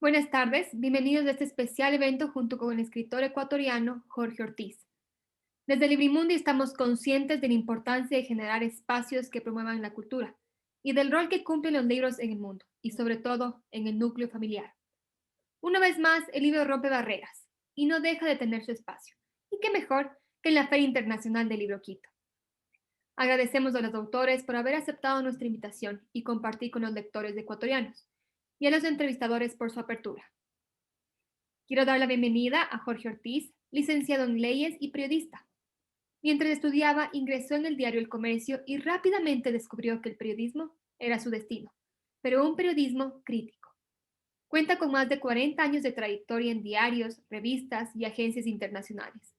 Buenas tardes, bienvenidos a este especial evento junto con el escritor ecuatoriano Jorge Ortiz. Desde Librimundi estamos conscientes de la importancia de generar espacios que promuevan la cultura y del rol que cumplen los libros en el mundo y sobre todo en el núcleo familiar. Una vez más, el libro rompe barreras y no deja de tener su espacio. Y qué mejor que en la Feria Internacional del Libro Quito. Agradecemos a los autores por haber aceptado nuestra invitación y compartir con los lectores ecuatorianos y a los entrevistadores por su apertura. Quiero dar la bienvenida a Jorge Ortiz, licenciado en leyes y periodista. Mientras estudiaba, ingresó en el diario El Comercio y rápidamente descubrió que el periodismo era su destino, pero un periodismo crítico. Cuenta con más de 40 años de trayectoria en diarios, revistas y agencias internacionales.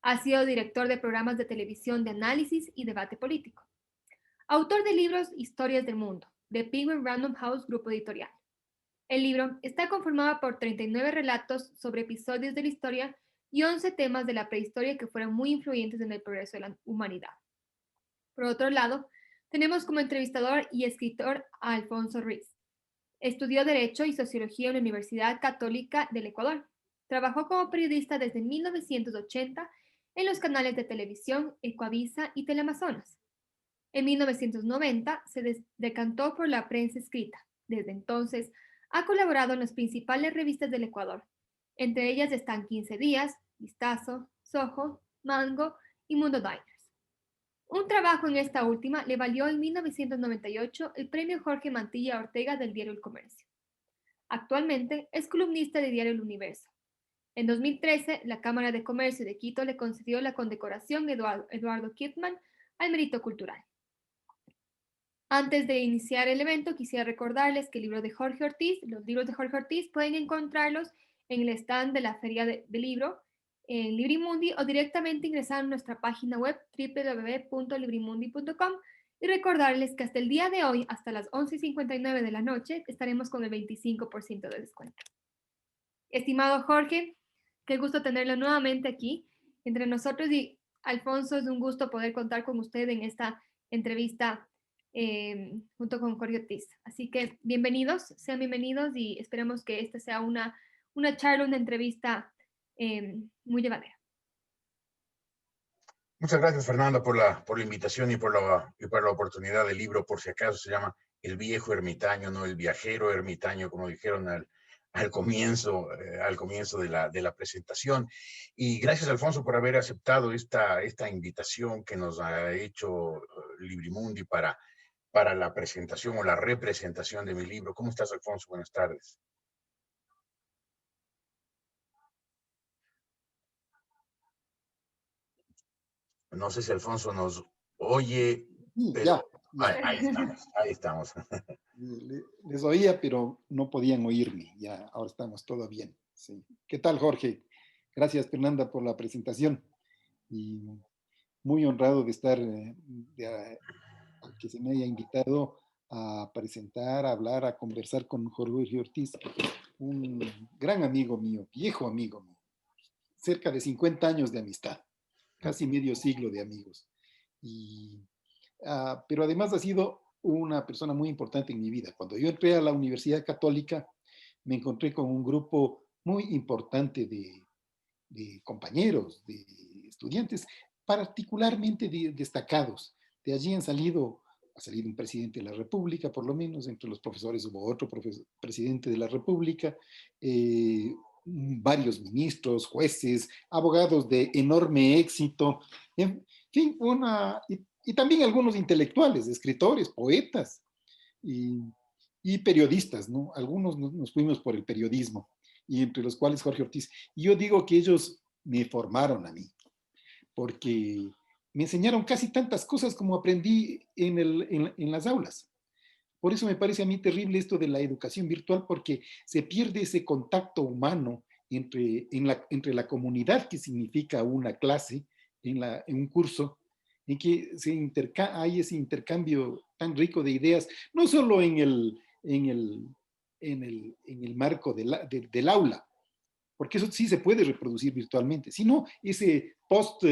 Ha sido director de programas de televisión de análisis y debate político. Autor de libros Historias del Mundo, de Penguin Random House Grupo Editorial. El libro está conformado por 39 relatos sobre episodios de la historia y 11 temas de la prehistoria que fueron muy influyentes en el progreso de la humanidad. Por otro lado, tenemos como entrevistador y escritor a Alfonso Ruiz. Estudió Derecho y Sociología en la Universidad Católica del Ecuador. Trabajó como periodista desde 1980 en los canales de televisión Ecuavisa y Teleamazonas. En 1990 se decantó por la prensa escrita. Desde entonces ha colaborado en las principales revistas del Ecuador. Entre ellas están 15 Días, Vistazo, Soho, Mango y Mundo Diners. Un trabajo en esta última le valió en 1998 el premio Jorge Mantilla Ortega del diario El Comercio. Actualmente es columnista de Diario El Universo. En 2013, la Cámara de Comercio de Quito le concedió la condecoración Eduardo Kittmann al mérito cultural. Antes de iniciar el evento, quisiera recordarles que el libro de Jorge Ortiz, los libros de Jorge Ortiz pueden encontrarlos en el stand de la Feria de Libro en Librimundi o directamente ingresar a nuestra página web www.librimundi.com y recordarles que hasta el día de hoy, hasta las 11:59 de la noche, estaremos con el 25% de descuento. Estimado Jorge, qué gusto tenerlo nuevamente aquí entre nosotros y Alfonso, es un gusto poder contar con usted en esta entrevista junto con Jorge Ortiz. Así que bienvenidos, sean bienvenidos y esperemos que esta sea una charla, una entrevista muy llevadera. Muchas gracias, Fernanda, por la invitación y por la oportunidad del libro. Por si acaso se llama El viejo ermitaño, no el viajero ermitaño, como dijeron al comienzo de la presentación. Y gracias, Alfonso, por haber aceptado esta invitación que nos ha hecho Librimundi para la presentación o la representación de mi libro. ¿Cómo estás, Alfonso? Buenas tardes. No sé si Alfonso nos oye, Sí, ya, pero ya. ahí estamos. Les oía, pero no podían oírme. Ya, ahora estamos todo bien. Sí. ¿Qué tal, Jorge? Gracias, Fernanda, por la presentación. Y muy honrado de estar, que se me haya invitado a presentar, a hablar, a conversar con Jorge Ortiz, un gran amigo mío, viejo amigo mío, cerca de 50 años de amistad, casi medio siglo de amigos. Y pero además ha sido una persona muy importante en mi vida. Cuando yo entré a la Universidad Católica, me encontré con un grupo muy importante de compañeros, de estudiantes, particularmente destacados. De allí ha salido un presidente de la República, por lo menos, entre los profesores hubo otro presidente de la República, varios ministros, jueces, abogados de enorme éxito, en fin, y también algunos intelectuales, escritores, poetas y, y periodistas, ¿no? Algunos nos fuimos por el periodismo, y entre los cuales Jorge Ortiz. Y yo digo que ellos me formaron a mí, porque me enseñaron casi tantas cosas como aprendí en las aulas. Por eso me parece a mí terrible esto de la educación virtual, porque se pierde ese contacto humano entre la comunidad que significa una clase, en un curso, en que hay ese intercambio tan rico de ideas, no solo en el marco del aula, porque eso sí se puede reproducir virtualmente, sino ese post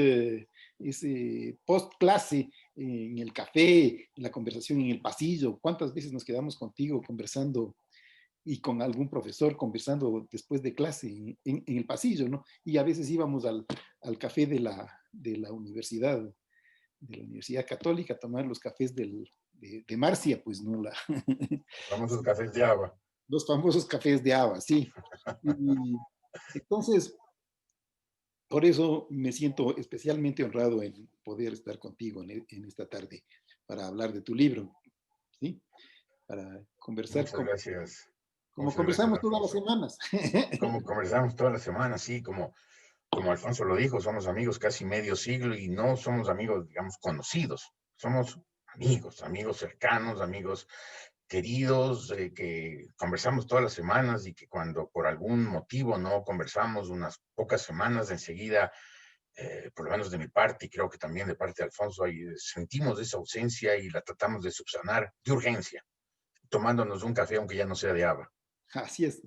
clase en el café, en la conversación en el pasillo. ¿Cuántas veces nos quedamos contigo conversando y con algún profesor conversando después de clase en el pasillo, ¿no? Y a veces íbamos al café de la Universidad Católica a tomar los cafés de Marcia, pues, ¿no? Los famosos cafés de agua. Los famosos cafés de Ava, sí. Y entonces, por eso me siento especialmente honrado en poder estar contigo en esta tarde para hablar de tu libro, ¿sí? Para conversar Muchas gracias. como Muchas gracias, conversamos todas las Alfonso. semanas. Como conversamos toda la semana, sí, como Alfonso lo dijo, somos amigos casi medio siglo y no somos amigos, digamos, conocidos. Somos amigos, amigos cercanos, amigos queridos, que conversamos todas las semanas y que cuando por algún motivo no conversamos unas pocas semanas, enseguida, por lo menos de mi parte y creo que también de parte de Alfonso, ahí sentimos esa ausencia y la tratamos de subsanar de urgencia, tomándonos un café aunque ya no sea de haba. Así es.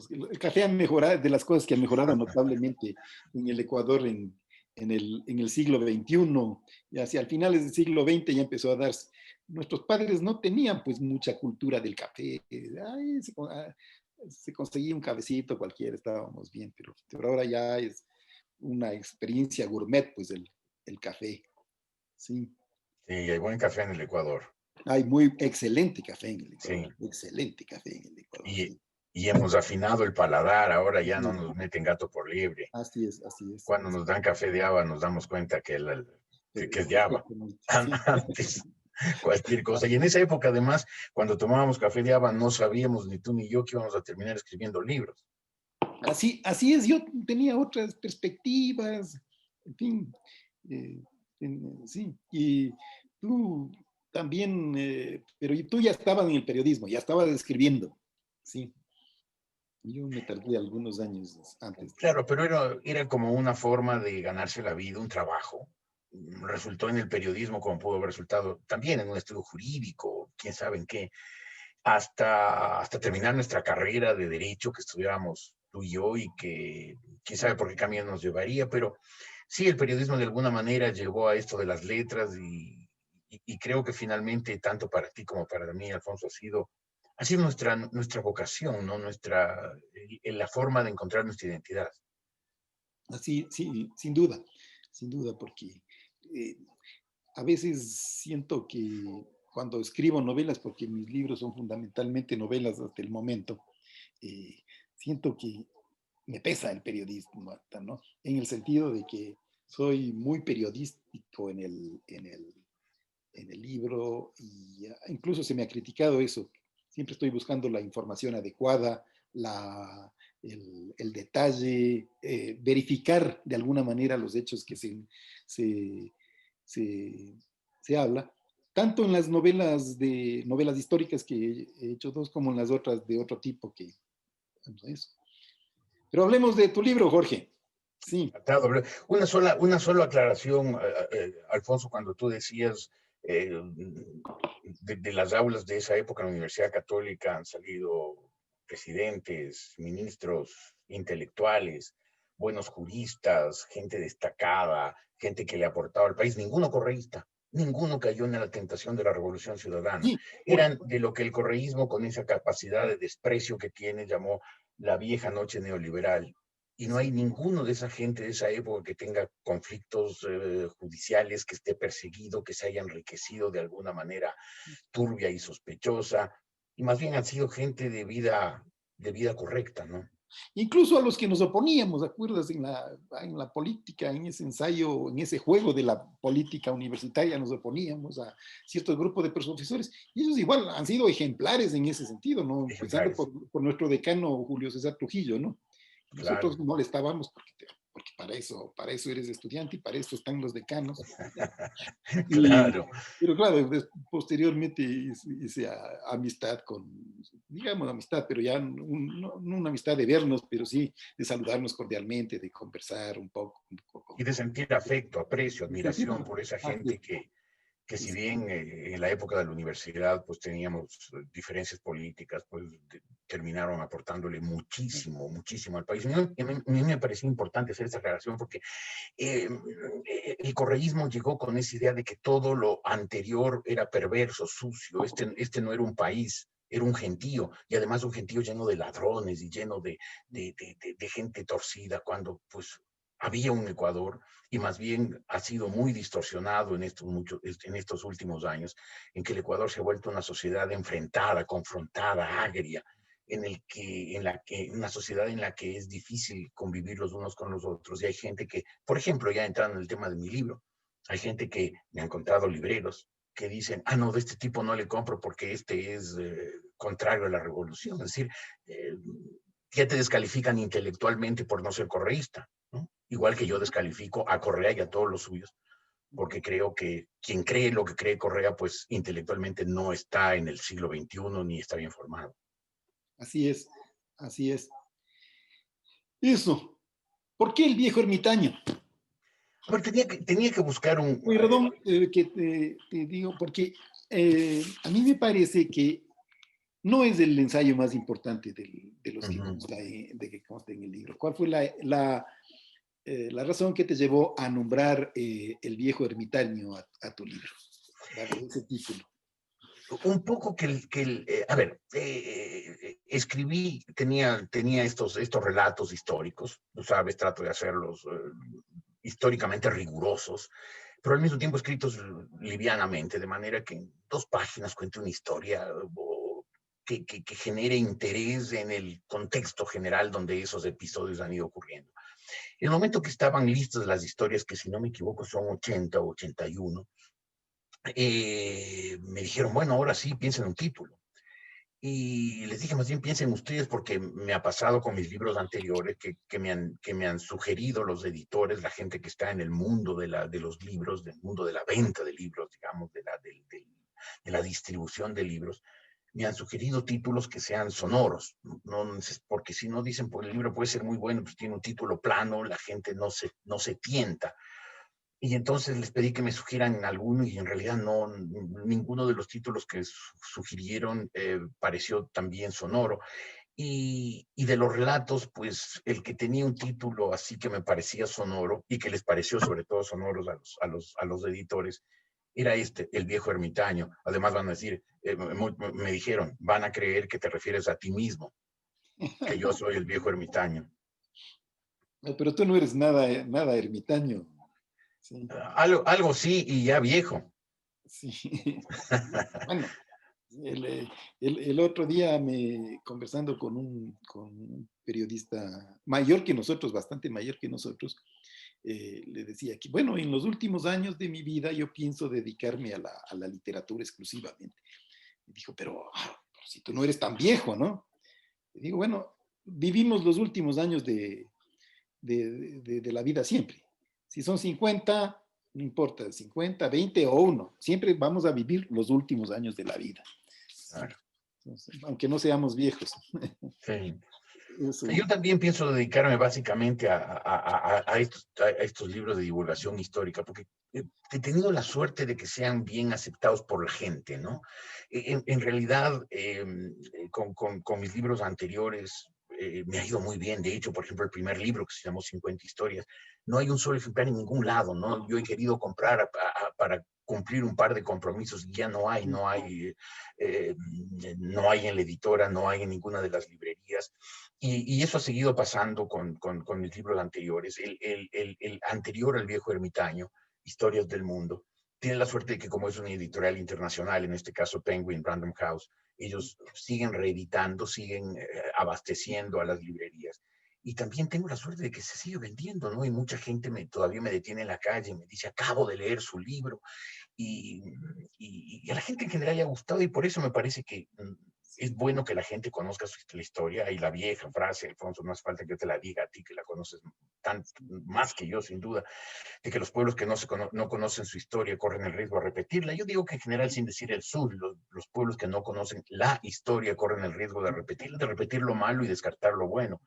El café ha mejorado, de las cosas que han mejorado notablemente en el Ecuador en el siglo XXI, y hacia el finales del siglo XX ya empezó a darse. Nuestros padres no tenían pues mucha cultura del café. Ay, se conseguía un cafecito cualquiera, estábamos bien, pero ahora ya es una experiencia gourmet pues el café. Sí. Sí, hay buen café en el Ecuador. Hay muy excelente café en el Ecuador. Sí. Excelente café en el Ecuador, Y, sí. y hemos afinado el paladar, ahora ya Así no es, nos meten gato por liebre. así es, así es. Cuando nos dan café de haba nos damos cuenta que es de haba. Exactamente, sí. Antes, cualquier cosa. Y en esa época, además, cuando tomábamos café de haba, no sabíamos ni tú ni yo que íbamos a terminar escribiendo libros. Así es, yo tenía otras perspectivas, en fin, sí, y tú también, pero tú ya estabas en el periodismo, ya estabas escribiendo, sí. Yo me tardé algunos años antes. Claro, pero era como una forma de ganarse la vida, un trabajo. Resultó en el periodismo como pudo haber resultado también en un estudio jurídico, quién sabe en qué, hasta terminar nuestra carrera de derecho que estudiábamos tú y yo y que quién sabe por qué camino nos llevaría, pero sí, el periodismo de alguna manera llevó a esto de las letras y creo que finalmente, tanto para ti como para mí, Alfonso, ha sido nuestra vocación, ¿no? La forma de encontrar nuestra identidad. Así, sí, sin duda, porque eh, a veces siento que cuando escribo novelas, porque mis libros son fundamentalmente novelas hasta el momento, eh, siento que me pesa el periodismo, ¿no? En el sentido de que soy muy periodístico en el libro y incluso se me ha criticado eso. Siempre estoy buscando la información adecuada, el detalle, verificar de alguna manera los hechos que se, se, se habla, tanto en las novelas históricas que he hecho dos, como en las otras de otro tipo que eso. Pero hablemos de tu libro, Jorge. Sí. Una sola aclaración, Alfonso, cuando tú decías de las aulas de esa época en la Universidad Católica han salido presidentes, ministros, intelectuales, buenos juristas, gente destacada, gente que le aportaba al país, ninguno correísta. Ninguno cayó en la tentación de la revolución ciudadana. Sí, Eran de lo que el correísmo, con esa capacidad de desprecio que tiene, llamó la vieja noche neoliberal. Y no hay ninguno de esa gente de esa época que tenga conflictos judiciales, que esté perseguido, que se haya enriquecido de alguna manera turbia y sospechosa. Y más bien han sido gente de vida correcta, ¿no? incluso a los que nos oponíamos, ¿te acuerdas? En la política, en ese ensayo, en ese juego de la política universitaria, nos oponíamos a ciertos grupos de profesores, y ellos igual han sido ejemplares en ese sentido, ¿no? Empezando Ejemplares. por nuestro decano Julio César Trujillo, ¿no? Claro. Nosotros molestábamos porque para eso eres estudiante y para eso están los decanos. Y, Claro. pero claro, posteriormente hice amistad digamos amistad, pero ya no una amistad de vernos, pero sí de saludarnos cordialmente, de conversar un poco. Y de sentir afecto, aprecio, De sentir, admiración por esa así gente que si es, bien en la época de la universidad pues teníamos diferencias políticas, pues terminaron aportándole muchísimo, muchísimo al país. A mí me pareció importante hacer esta aclaración porque eh, el correísmo llegó con esa idea de que todo lo anterior era perverso, sucio, este no era un país, era un gentío, y además un gentío lleno de ladrones y lleno de gente torcida, cuando pues había un Ecuador, y más bien ha sido muy distorsionado en en estos últimos años, en que el Ecuador se ha vuelto una sociedad enfrentada, confrontada, agria, una sociedad en la que es difícil convivir los unos con los otros. Y hay gente que, por ejemplo, ya entrando en el tema de mi libro, hay gente que me ha encontrado libreros que dicen, ah, no, de este tipo no le compro porque este es contrario a la revolución. Es decir, eh, ya te descalifican intelectualmente por no ser correísta, ¿no? Igual que yo descalifico a Correa y a todos los suyos, porque creo que quien cree lo que cree Correa, pues intelectualmente no está en el siglo XXI ni está bien formado. Así es, así es. Eso. ¿Por qué el viejo ermitaño? A ver, tenía que buscar un... Oye, Rodón, que te digo, porque a mí me parece que no es el ensayo más importante de los que consta en el libro. ¿Cuál fue la razón que te llevó a nombrar el viejo ermitaño a tu libro? Darle ese título. Un poco a ver, escribí, tenía estos relatos históricos, tú sabes, trato de hacerlos históricamente rigurosos, pero al mismo tiempo escritos livianamente, de manera que en 2 páginas cuente una historia que genere interés en el contexto general donde esos episodios han ido ocurriendo. En el momento que estaban listas las historias, que si no me equivoco son 80 o 81, me dijeron, bueno, ahora sí, piensen en un título. Y les dije, más bien piensen ustedes, porque me ha pasado con mis libros anteriores que me han sugerido los editores, la gente que está en el mundo de los libros, del mundo de la venta de libros, digamos, de la distribución de libros, me han sugerido títulos que sean sonoros, no, porque si no dicen, pues el libro puede ser muy bueno, pues tiene un título plano, la gente no se tienta. Y entonces les pedí que me sugieran alguno y en realidad ninguno de los títulos que sugirieron pareció también sonoro. Y de los relatos, pues el que tenía un título así que me parecía sonoro y que les pareció sobre todo sonoros a los editores, era El viejo ermitaño. Además van a decir, me dijeron, van a creer que te refieres a ti mismo, que yo soy el viejo ermitaño. No, pero tú no eres nada ermitaño. Sí. Algo sí, y ya viejo. Sí. Bueno, el otro día conversando con un periodista mayor que nosotros, bastante mayor que nosotros, le decía que, bueno, en los últimos años de mi vida yo pienso dedicarme a la literatura exclusivamente. Me dijo, pero si tú no eres tan viejo, ¿no? Le digo, bueno, vivimos los últimos años de la vida siempre. Si son 50, no importa, 50, 20 o 1, siempre vamos a vivir los últimos años de la vida. Claro. Entonces, aunque no seamos viejos. Sí. Eso. Yo también pienso dedicarme básicamente a estos libros de divulgación histórica, porque he tenido la suerte de que sean bien aceptados por la gente, ¿no? En realidad, con mis libros anteriores, me ha ido muy bien. De hecho, por ejemplo, el primer libro que se llamó 50 historias, no hay un solo ejemplar en ningún lado, ¿no? Yo he querido comprar para cumplir un par de compromisos y ya no hay en la editora, no hay en ninguna de las librerías. Y eso ha seguido pasando con mis libros anteriores. El anterior al viejo ermitaño, Historias del Mundo, tiene la suerte de que como es una editorial internacional, en este caso Penguin Random House, ellos siguen reeditando, siguen abasteciendo a las librerías. Y también tengo la suerte de que se sigue vendiendo, ¿no? Y mucha gente todavía me detiene en la calle y me dice, acabo de leer su libro. Y a la gente en general le ha gustado y por eso me parece que es bueno que la gente conozca la historia. Y la vieja frase, Alfonso, no hace falta que yo te la diga a ti, que la conoces más que yo, sin duda, de que los pueblos que no conocen su historia corren el riesgo de repetirla. Yo digo que en general, sin decir el sur, los pueblos que no conocen la historia corren el riesgo de repetirla, de repetir lo malo y descartar lo bueno.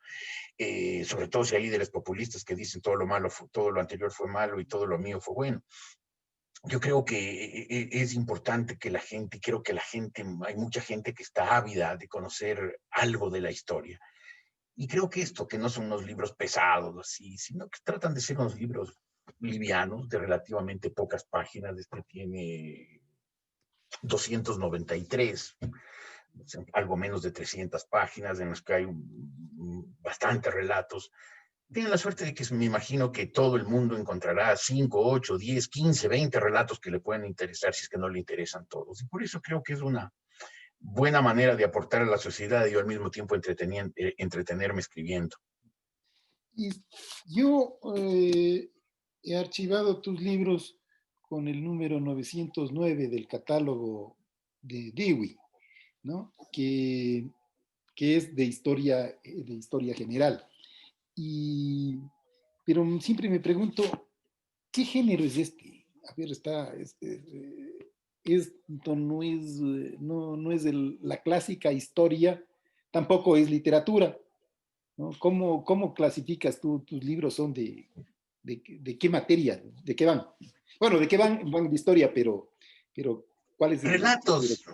Sobre todo si hay líderes populistas que dicen todo lo malo, todo lo anterior fue malo y todo lo mío fue bueno. Yo creo que es importante que hay mucha gente que está ávida de conocer algo de la historia. Y creo que que no son unos libros pesados, así, sino que tratan de ser unos libros livianos, de relativamente pocas páginas. Este tiene 293. algo menos de 300 páginas en las que hay bastantes relatos. Tienen la suerte de que me imagino que todo el mundo encontrará 5, 8, 10, 15, 20 relatos que le pueden interesar si es que no le interesan todos. Y por eso creo que es una buena manera de aportar a la sociedad y yo al mismo tiempo entretenerme escribiendo. Y yo he archivado tus libros con el número 909 del catálogo de Dewey, ¿no? Que es de historia general. Y, pero siempre me pregunto, ¿qué género es este? A ver, esto no es la clásica historia, tampoco es literatura, ¿no? ¿Cómo clasificas tú tus libros? ¿Son de qué materia? ¿De qué van? Bueno, ¿de qué van? Van de historia, pero ¿cuál es el Relatos,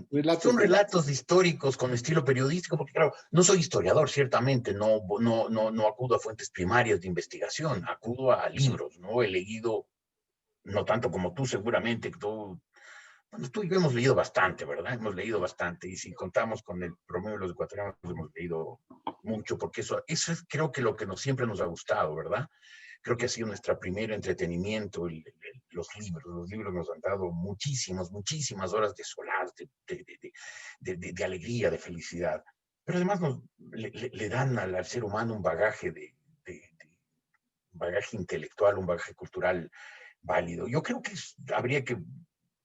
relatos son de... relatos históricos con estilo periodístico, porque claro, no soy historiador, ciertamente, no acudo a fuentes primarias de investigación, acudo a libros, ¿no? He leído, no tanto como tú seguramente, bueno, tú y yo hemos leído bastante, ¿verdad? Hemos leído bastante, y si contamos con el promedio de los ecuatorianos, hemos leído mucho, porque eso es creo que lo que siempre nos ha gustado, ¿verdad? Creo que ha sido nuestro primer entretenimiento, los libros. Los libros nos han dado muchísimas horas de solar, de alegría, de felicidad. Pero además le dan al ser humano un bagaje un bagaje intelectual, un bagaje cultural válido. Yo creo que habría que,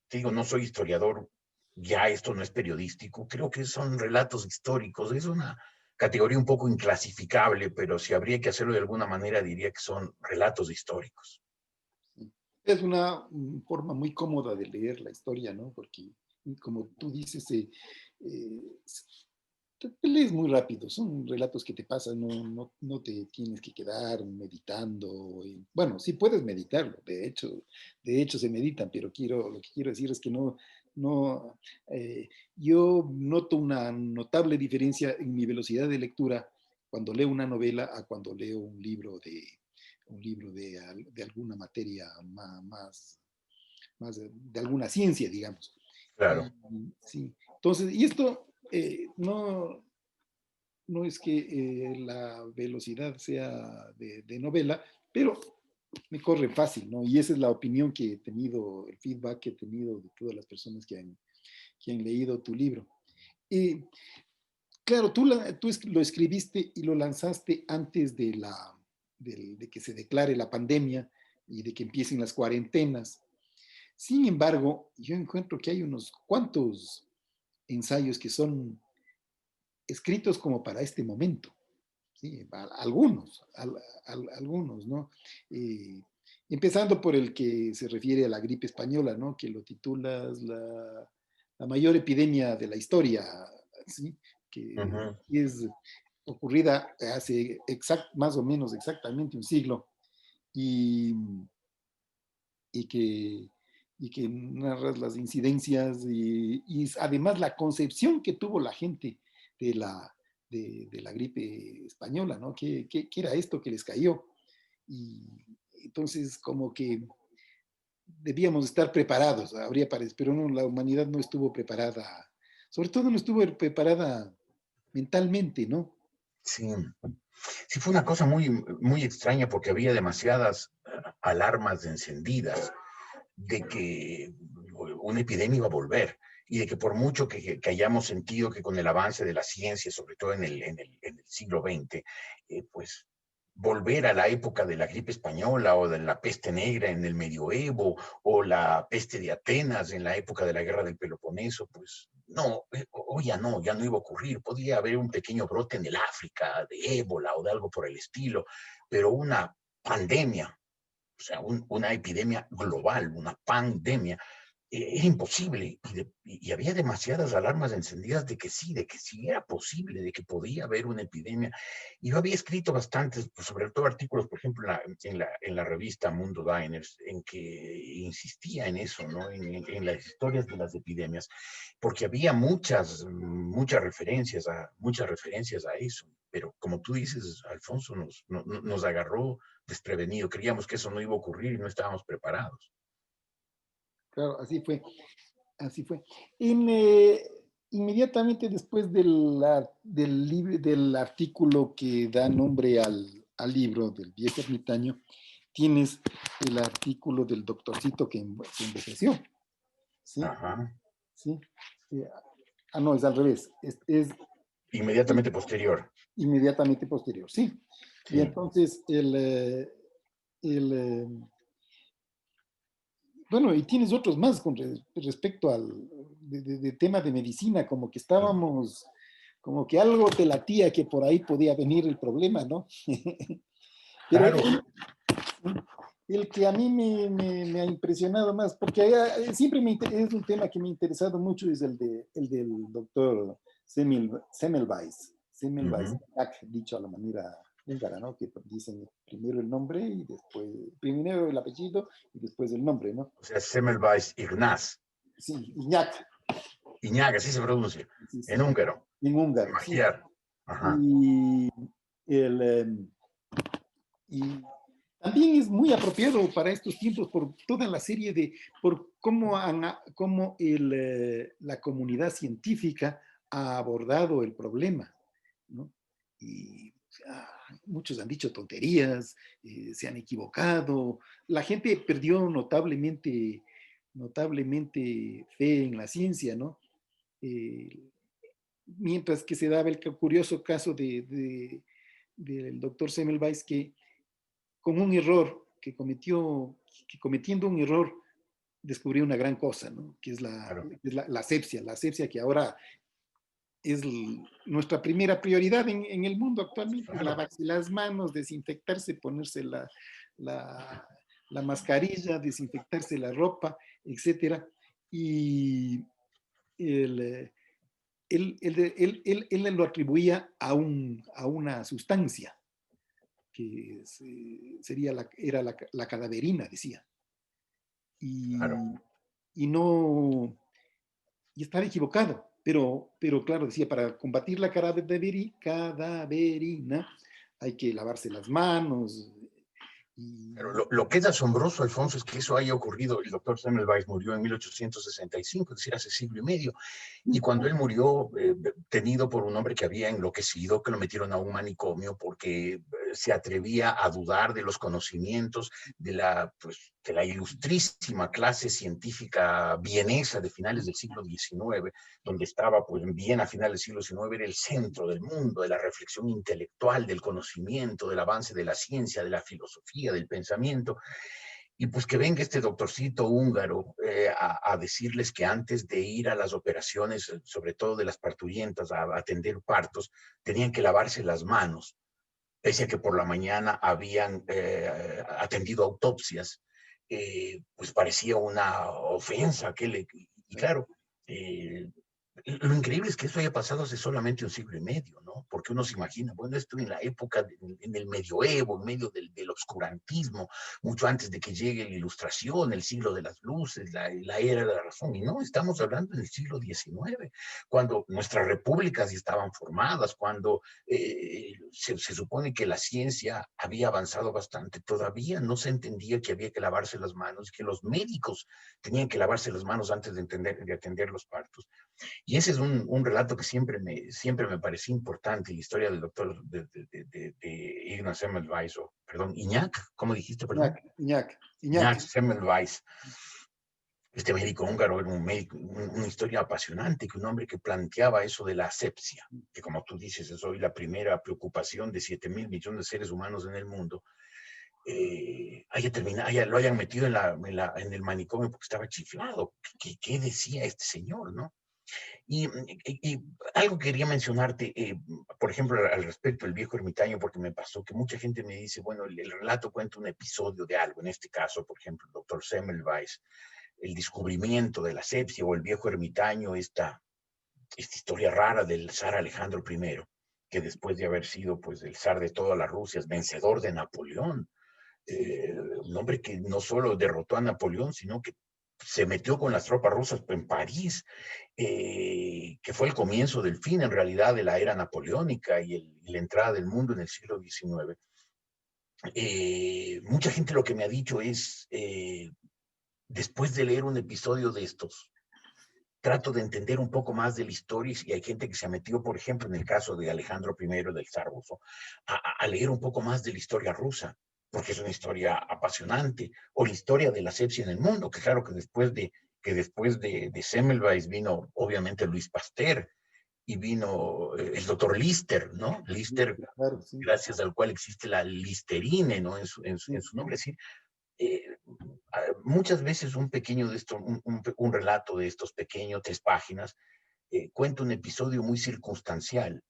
te digo, no soy historiador, ya esto no es periodístico, creo que son relatos históricos, es una categoría un poco inclasificable, pero si habría que hacerlo de alguna manera, diría que son relatos históricos. Es una forma muy cómoda de leer la historia, ¿no? Porque, como tú dices, te lees muy rápido, son relatos que te pasan, no te tienes que quedar meditando. Bueno, sí puedes meditarlo, de hecho se meditan, pero lo que quiero decir es que no, yo noto una notable diferencia en mi velocidad de lectura cuando leo una novela a cuando leo un libro de alguna materia más de alguna ciencia, digamos. Claro. Y, sí, entonces, y esto no es que la velocidad sea de novela, pero me corre fácil, ¿no? Y esa es la opinión que he tenido, el feedback que he tenido de todas las personas que han leído tu libro. Y claro, tú lo escribiste y lo lanzaste antes de que se declare la pandemia y de que empiecen las cuarentenas. Sin embargo, yo encuentro que hay unos cuantos ensayos que son escritos como para este momento, ¿sí? Algunos, ¿no? Eh, Empezando por el que se refiere a la gripe española, ¿no? Que lo titulas la mayor epidemia de la historia, ¿sí? Que Uh-huh. es ocurrida hace más o menos exactamente un siglo y, y que, y que narras las incidencias y además la concepción que tuvo la gente de la gripe española, ¿no? ¿Qué era esto que les cayó? Y entonces como que debíamos estar preparados, habría parecido, pero no, la humanidad no estuvo preparada, sobre todo no estuvo preparada mentalmente, ¿no? Sí. Sí, fue una cosa muy extraña porque había demasiadas alarmas encendidas de que una epidemia iba a volver y de que por mucho que hayamos sentido que con el avance de la ciencia, sobre todo en el siglo XX, pues volver a la época de la gripe española o de la peste negra en el medioevo o la peste de Atenas en la época de la guerra del Peloponeso, pues no, o ya no iba a ocurrir. Podía haber un pequeño brote en el África de ébola o de algo por el estilo, pero una pandemia, o sea, una epidemia global, una pandemia, era imposible y había demasiadas alarmas encendidas de que sí era posible, de que podía haber una epidemia. Y yo había escrito bastantes, pues, sobre todo artículos, por ejemplo, en la revista Mundo Diners, en que insistía en eso, ¿no? En las historias de las epidemias, porque había muchas referencias a eso. Pero como tú dices, Alfonso, nos agarró desprevenido. Creíamos que eso no iba a ocurrir y no estábamos preparados. Claro, así fue. En inmediatamente después del artículo que da nombre al libro del viejo ermitaño, tienes el artículo del doctorcito que envejeció. ¿Sí? Ajá. ¿Sí? No, es al revés. Es Inmediatamente posterior. inmediatamente posterior, sí. Y Sí. entonces bueno, y tienes otros más con respecto al de tema de medicina, como que estábamos, como que algo te latía que por ahí podía venir el problema, ¿no? Pero Claro. el que a mí me ha impresionado más, porque siempre es un tema que me ha interesado mucho, es el del doctor Semmelweis, Ujú. dicho a la manera húngara, ¿no? Que dicen primero el nombre y después, primero el apellido y después el nombre, ¿no? O sea, Semmelweis Ignaz. Sí, Iñak. Iñaga, así se pronuncia. Sí, En sí, húngaro. en húngaro, sí. Magiar. Ajá. Y, el, y también es muy apropiado para estos tiempos por toda la serie por cómo la comunidad científica ha abordado el problema, ¿no? Y muchos han dicho tonterías, se han equivocado, la gente perdió notablemente fe en la ciencia, ¿no? Eh, Mientras que se daba el curioso caso del doctor Semmelweis que con un error que cometiendo un error descubrió una gran cosa, ¿no? Que es Claro. la asepsia que ahora es nuestra primera prioridad en el mundo actualmente, Claro. lavarse las manos, desinfectarse, ponerse la, la mascarilla, desinfectarse la ropa, etcétera. Y el, él lo atribuía a una sustancia que era la cadaverina, decía. Claro. Y, y no, y estaba equivocado, pero claro, decía, para combatir la cadaverina hay que lavarse las manos. Pero Y, lo que es asombroso, Alfonso, es que eso haya ocurrido. El doctor Semmelweis murió en 1865, es decir, hace siglo y medio. Y cuando él murió, tenido por un hombre que había enloquecido, que lo metieron a un manicomio porque se atrevía a dudar de los conocimientos pues, de la ilustrísima clase científica vienesa de finales del siglo XIX, donde estaba, pues, en Viena a finales del siglo XIX, era el centro del mundo, de la reflexión intelectual, del conocimiento, del avance de la ciencia, de la filosofía, del pensamiento. Y pues que venga este doctorcito húngaro a decirles que antes de ir a las operaciones, sobre todo de las parturientas, a atender partos, tenían que lavarse las manos, pese a que por la mañana habían atendido autopsias, pues parecía una ofensa. Y claro, eh, lo increíble es que eso haya pasado hace solamente un siglo y medio, ¿no? Porque uno se imagina, bueno, esto en la época, en el medioevo, en medio del obscurantismo, mucho antes de que llegue la ilustración, el siglo de las luces, la era de la razón, y no, estamos hablando del siglo XIX, cuando nuestras repúblicas ya estaban formadas, cuando se supone que la ciencia había avanzado bastante, todavía no se entendía que había que lavarse las manos, que los médicos tenían que lavarse las manos antes de atender los partos. Y ese es un relato que siempre me pareció importante, la historia del doctor de Ignaz Semmelweis, o, perdón, Iñak, ¿cómo dijiste, perdón? Iñak. Iñak Semmelweis, este médico húngaro, era una historia apasionante, que un hombre que planteaba eso de la asepsia, que como tú dices, es hoy la primera preocupación de 7.000 millones de seres humanos en el mundo, lo hayan metido en el manicomio porque estaba chiflado. ¿Qué decía este señor, no? Y algo quería mencionarte, por ejemplo, al respecto del viejo ermitaño, porque me pasó que mucha gente me dice, bueno, el relato cuenta un episodio de algo, en este caso, por ejemplo, el doctor Semmelweis, el descubrimiento de la asepsia, o el viejo ermitaño, esta historia rara del zar Alejandro I, que después de haber sido, pues, el zar de todas las Rusias, vencedor de Napoleón, un hombre que no solo derrotó a Napoleón, sino que se metió con las tropas rusas en París, que fue el comienzo del fin, en realidad, de la era napoleónica y la entrada del mundo en el siglo XIX. Mucha gente lo que me ha dicho es, después de leer un episodio de estos, trato de entender un poco más de la historia y hay gente que se ha metido, por ejemplo, en el caso de Alejandro I del zar ruso, a leer un poco más de la historia rusa, porque es una historia apasionante, o la historia de la asepsia en el mundo, que claro que después de Semmelweis vino obviamente Luis Pasteur y vino el doctor Lister, ¿no? Lister, Claro, sí. gracias al cual existe la Listerine, ¿no? Sí, En su sí. nombre, es decir, eh, muchas veces un pequeño de esto, un relato de estos pequeños, 3 páginas, cuenta un episodio muy circunstancial,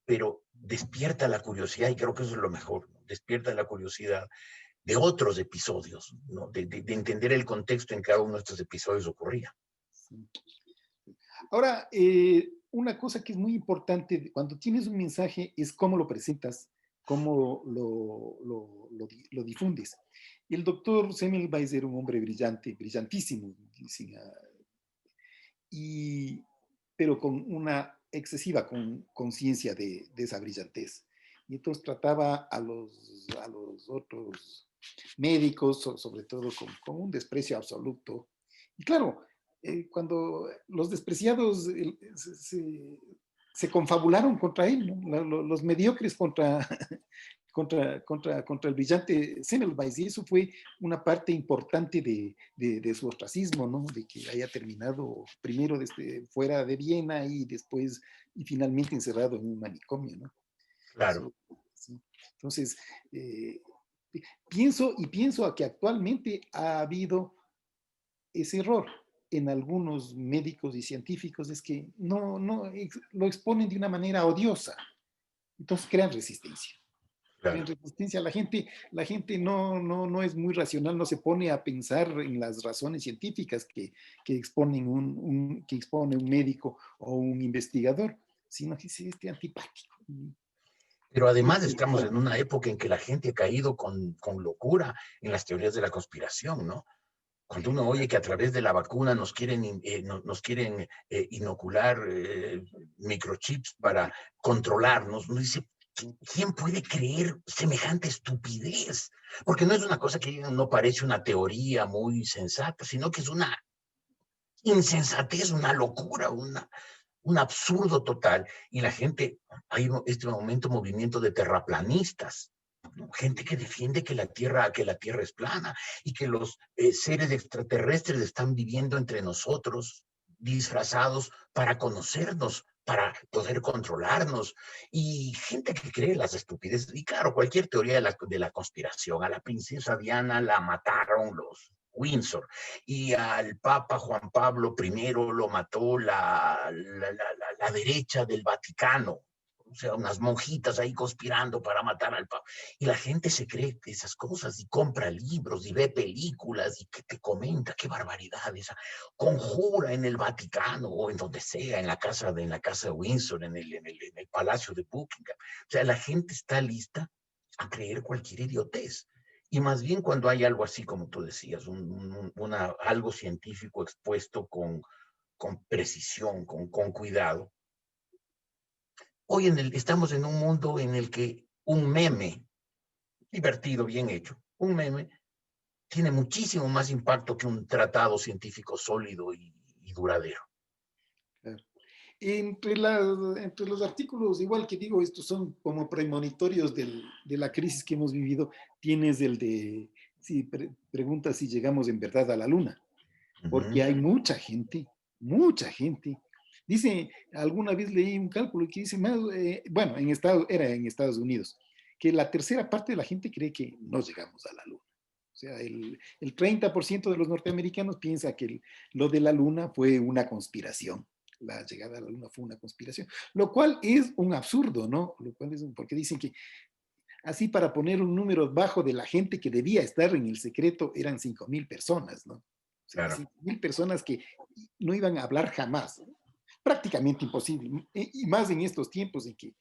pero despierta la curiosidad y creo que eso es lo mejor, ¿no? Despierta la curiosidad de otros episodios, ¿no? De entender el contexto en que cada uno de estos episodios ocurría. Sí. Ahora, una cosa que es muy importante cuando tienes un mensaje es cómo lo presentas, cómo lo difundes. El doctor Semmelweis era un hombre brillante, brillantísimo, y, pero con una excesiva conciencia de esa brillantez. Y entonces trataba a los otros médicos, sobre todo con un desprecio absoluto. Y claro, cuando los despreciados se confabularon contra él, ¿no? Los mediocres contra el brillante Semmelweis, y eso fue una parte importante de su ostracismo, ¿no? De que haya terminado primero desde fuera de Viena y después y finalmente encerrado en un manicomio, ¿no? Claro. Eso, sí. Entonces, eh, pienso que actualmente ha habido ese error en algunos médicos y científicos, es que no lo exponen de una manera odiosa, entonces crean resistencia. Claro. En resistencia, la gente no es muy racional, no se pone a pensar en las razones científicas que que expone un médico o un investigador, sino que es antipático. Pero además estamos en una época en que la gente ha caído con locura en las teorías de la conspiración, ¿no? Cuando uno oye que a través de la vacuna nos quieren inocular microchips para controlarnos, uno dice, ¿quién puede creer semejante estupidez? Porque no es una cosa que no parece una teoría muy sensata, sino que es una insensatez, una locura, un absurdo total. Y la gente, hay en este momento movimiento de terraplanistas, ¿no? Gente que defiende que la Tierra es plana y que los seres extraterrestres están viviendo entre nosotros, disfrazados para conocernos, para poder controlarnos. Y gente que cree las estupideces. Y claro, cualquier teoría de la conspiración. A la princesa Diana la mataron los Windsor y al Papa Juan Pablo I lo mató la derecha del Vaticano, o sea, unas monjitas ahí conspirando para matar al Papa. Y la gente se cree esas cosas y compra libros y ve películas y que te comenta, qué barbaridad esa. Conjura en el Vaticano o en donde sea, en la casa de Windsor, en el Palacio de Buckingham. O sea, la gente está lista a creer cualquier idiotez. Y más bien cuando hay algo así, como tú decías, algo científico expuesto con precisión, con cuidado. Hoy estamos en un mundo en el que un meme divertido, bien hecho, un meme tiene muchísimo más impacto que un tratado científico sólido y duradero. Claro. Entre los artículos, igual que digo, estos son como premonitorios de la crisis que hemos vivido, tienes el de, si pregunta si llegamos en verdad a la luna, porque hay mucha gente. Dice, alguna vez leí un cálculo que dice más, bueno, era en Estados Unidos, que la tercera parte de la gente cree que no llegamos a la luna. O sea, el 30% de los norteamericanos piensa que lo de la luna fue una conspiración. La llegada a la luna fue una conspiración, lo cual es un absurdo, ¿no? Porque dicen que así para poner un número bajo de la gente que debía estar en el secreto eran 5,000 personas, ¿no? O sea, Claro. 5,000 personas que no iban a hablar jamás, ¿no? Prácticamente imposible, y más en estos tiempos en que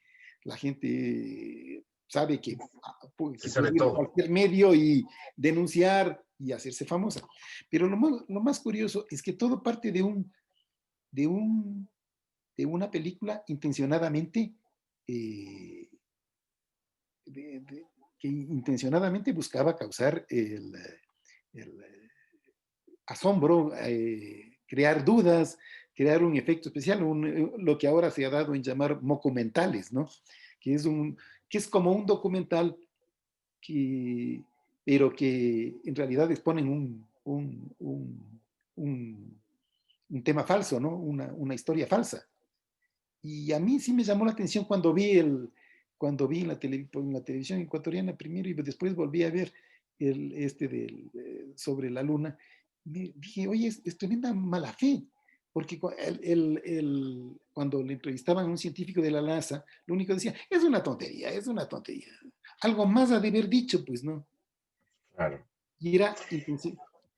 la gente sabe Se que sabe puede ir a todo. cualquier medio y denunciar y hacerse famosa. Pero lo más curioso es que todo parte de, un, de una película intencionadamente, eh, que intencionadamente buscaba causar el asombro, crear dudas, crear un efecto especial, lo que ahora se ha dado en llamar documentales, ¿no? Que es, que es como un documental que, pero que en realidad exponen un tema falso, ¿no? Una historia falsa. Y a mí sí me llamó la atención cuando vi en la televisión ecuatoriana primero y después volví a ver sobre la luna. Me dije, oye, es tremenda mala fe, porque cuando le entrevistaban a un científico de la NASA, lo único que decía, es una tontería, es una tontería. Algo más ha de haber dicho, pues no. Claro. Y era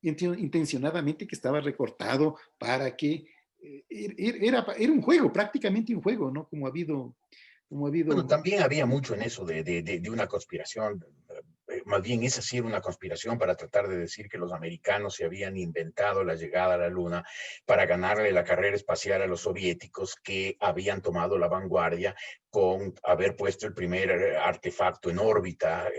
intencionadamente que estaba recortado para que era un juego, prácticamente un juego, ¿no? Como ha Bueno, habido, también había mucho en eso de una conspiración. Más bien esa sí era una conspiración para tratar de decir que los americanos se habían inventado la llegada a la Luna para ganarle la carrera espacial a los soviéticos, que habían tomado la vanguardia con haber puesto el primer artefacto en órbita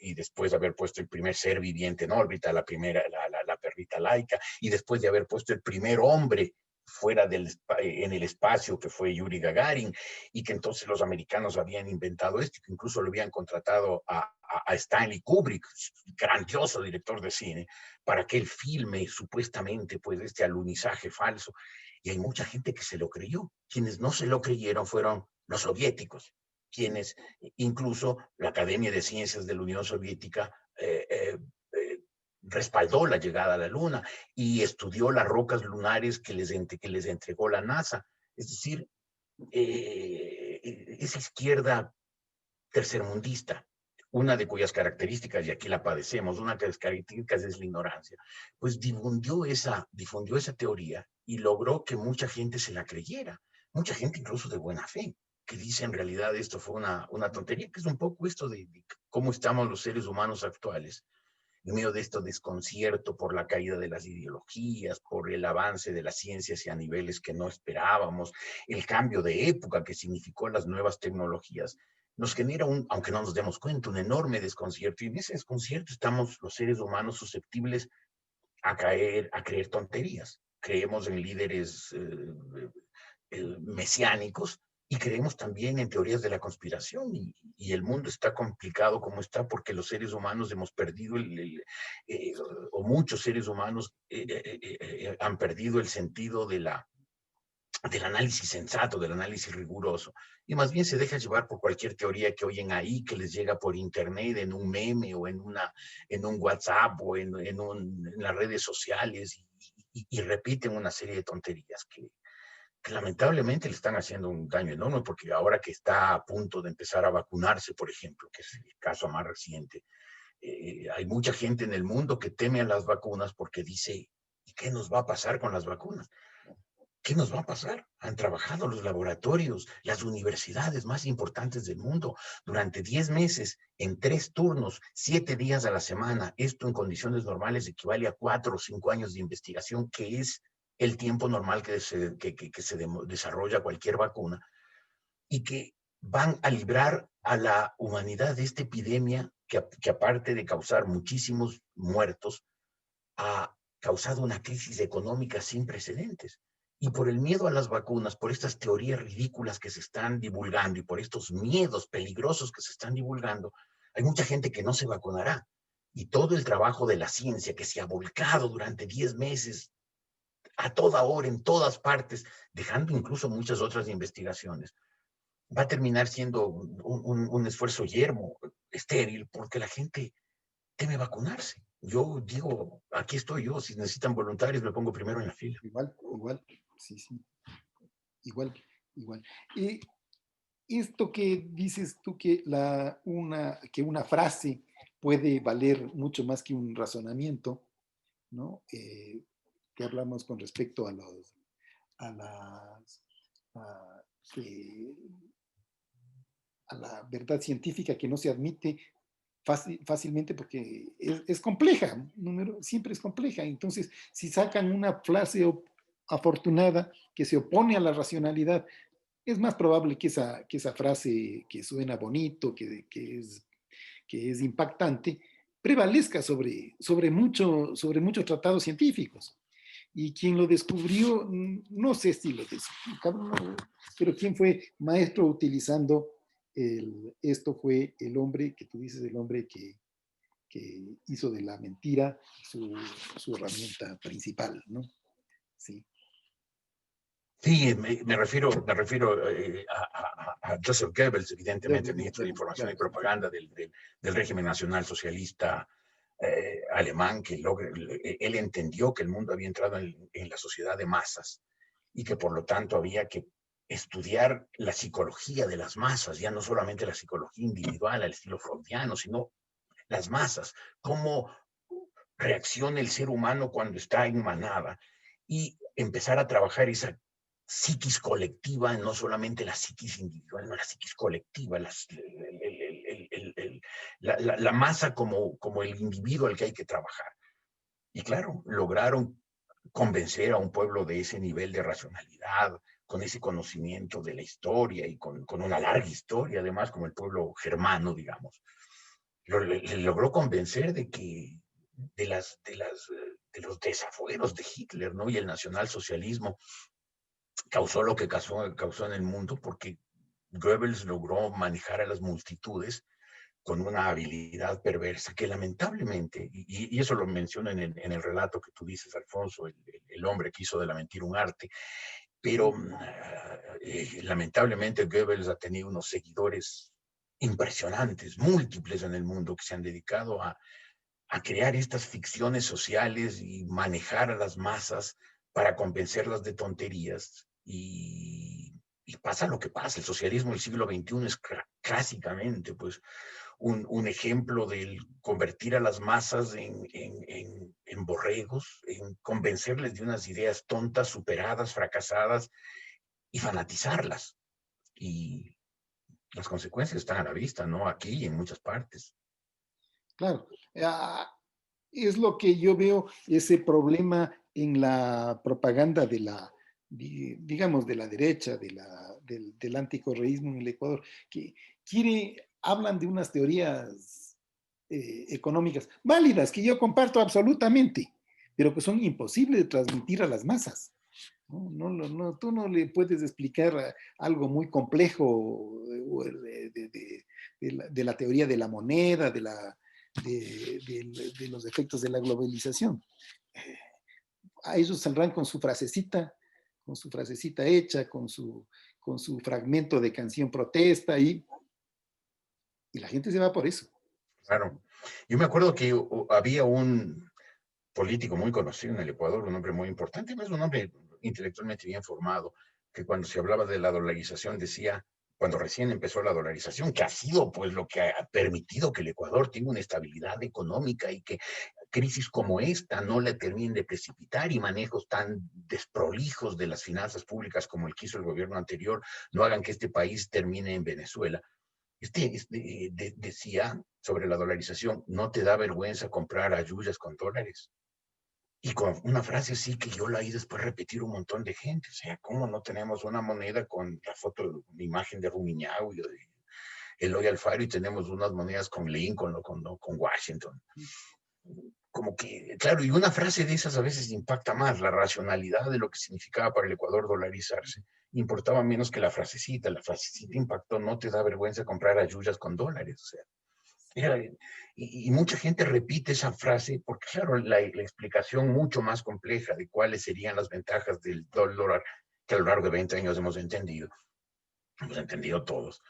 y después haber puesto el primer ser viviente en órbita, la perrita laica, y después de haber puesto el primer hombre fuera en el espacio, que fue Yuri Gagarin, y que entonces los americanos habían inventado esto, que incluso lo habían contratado a Stanley Kubrick, grandioso director de cine, para que él filme supuestamente pues este alunizaje falso. Y hay mucha gente que se lo creyó. Quienes no se lo creyeron fueron los soviéticos, quienes incluso la Academia de Ciencias de la Unión Soviética respaldó la llegada a la Luna y estudió las rocas lunares que les entregó la NASA. Es decir, esa izquierda tercermundista, una de cuyas características, y aquí la padecemos, una de las características es la ignorancia, pues difundió esa teoría y logró que mucha gente se la creyera, mucha gente incluso de buena fe, que dice en realidad esto fue una tontería, que es un poco esto de cómo estamos los seres humanos actuales, en medio de esto desconcierto por la caída de las ideologías, por el avance de las ciencias y a niveles que no esperábamos, el cambio de época que significó las nuevas tecnologías, nos genera aunque no nos demos cuenta, un enorme desconcierto. Y en ese desconcierto estamos los seres humanos susceptibles a creer tonterías. Creemos en líderes mesiánicos y creemos también en teorías de la conspiración y el mundo está complicado como está porque los seres humanos hemos perdido o muchos seres humanos han perdido el sentido del análisis sensato, del análisis riguroso, y más bien se deja llevar por cualquier teoría que oyen ahí, que les llega por internet, en un meme o en un WhatsApp o en las redes sociales y repiten una serie de tonterías que lamentablemente le están haciendo un daño enorme, porque ahora que está a punto de empezar a vacunarse, por ejemplo, que es el caso más reciente, hay mucha gente en el mundo que teme a las vacunas porque dice, ¿y qué nos va a pasar con las vacunas? ¿Qué nos va a pasar? Han trabajado los laboratorios, las universidades más importantes del mundo durante 10 meses, en 3 turnos, 7 días a la semana. Esto en condiciones normales equivale a 4 o 5 años de investigación, que es el tiempo normal que se desarrolla cualquier vacuna, y que van a librar a la humanidad de esta epidemia que aparte de causar muchísimos muertos, ha causado una crisis económica sin precedentes. Y por el miedo a las vacunas, por estas teorías ridículas que se están divulgando y por estos miedos peligrosos que se están divulgando, hay mucha gente que no se vacunará. Y todo el trabajo de la ciencia que se ha volcado durante 10 meses, a toda hora, en todas partes, dejando incluso muchas otras investigaciones, va a terminar siendo un esfuerzo yermo, estéril, porque la gente debe vacunarse. Yo digo, aquí estoy yo, si necesitan voluntarios me pongo primero en la fila. igual, sí, sí, igual, igual. Esto que dices tú que una frase puede valer mucho más que un razonamiento, ¿no? Que hablamos con respecto a las, a, que- a la verdad científica que no se admite fácilmente porque es compleja, siempre es compleja. Entonces, si sacan una frase afortunada que se opone a la racionalidad, es más probable que esa frase que suena bonito, que es impactante, prevalezca sobre muchos tratados científicos. y quien lo descubrió, no sé si lo descubrió, pero quien fue maestro utilizando esto fue el hombre que tú dices, el hombre que hizo de la mentira su herramienta principal, ¿no? Sí. Sí, me refiero a Joseph Goebbels, evidentemente, el ministro de Información y Propaganda del régimen nacional socialista alemán, que él entendió que el mundo había entrado en la sociedad de masas y que por lo tanto había que estudiar la psicología de las masas, ya no solamente la psicología individual al estilo freudiano, sino las masas, cómo reacciona el ser humano cuando está en manada y empezar a trabajar esa psiquis colectiva, no solamente la psiquis individual, no la psiquis colectiva, la masa como el individuo al que hay que trabajar. Y claro, lograron convencer a un pueblo de ese nivel de racionalidad, con ese conocimiento de la historia y con una larga historia, además, como el pueblo germano, digamos. Le logró convencer de que de los desafueros de Hitler, ¿no? Y el nacionalsocialismo causó lo que causó en el mundo porque Goebbels logró manejar a las multitudes con una habilidad perversa que lamentablemente, y eso lo menciona en el relato que tú dices, Alfonso, el hombre que hizo de la mentira un arte, pero lamentablemente Goebbels ha tenido unos seguidores impresionantes, múltiples en el mundo, que se han dedicado a crear estas ficciones sociales y manejar a las masas para convencerlas de tonterías. Y pasa lo que pasa. El socialismo del siglo XXI es clásicamente pues, un ejemplo del convertir a las masas en borregos, en convencerles de unas ideas tontas, superadas, fracasadas y fanatizarlas. Y las consecuencias están a la vista, ¿no? Aquí y en muchas partes. Claro. Es lo que yo veo, ese problema en la propaganda de la, digamos, de la derecha, del anticorreísmo en el Ecuador, que hablan de unas teorías económicas válidas, que yo comparto absolutamente, pero que son imposibles de transmitir a las masas. Tú no le puedes explicar algo muy complejo de la teoría de la moneda, de los efectos de la globalización. A ellos saldrán con su frasecita hecha, con su fragmento de canción protesta y la gente se va por eso. Claro. Yo me acuerdo que había un político muy conocido en el Ecuador, un hombre muy importante, es un hombre intelectualmente bien formado, que cuando se hablaba de la dolarización decía, cuando recién empezó la dolarización, que ha sido pues lo que ha permitido que el Ecuador tenga una estabilidad económica y que crisis como esta no la terminen de precipitar y manejos tan desprolijos de las finanzas públicas como el que hizo el gobierno anterior no hagan que este país termine en Venezuela. Decía sobre la dolarización, no te da vergüenza comprar ayuyas con dólares. Y con una frase así que yo la oí después repetir un montón de gente. O sea, ¿cómo no tenemos una moneda con la foto, la imagen de Rumiñahui o de Eloy Alfaro y tenemos unas monedas con Lincoln o con Washington? Como que, claro, y una frase de esas a veces impacta más. La racionalidad de lo que significaba para el Ecuador dolarizarse importaba menos que la frasecita. La frasecita impactó, no te da vergüenza comprar ayuyas con dólares. O sea, y mucha gente repite esa frase porque, claro, la explicación mucho más compleja de cuáles serían las ventajas del dólar que a lo largo de 20 años hemos entendido todos,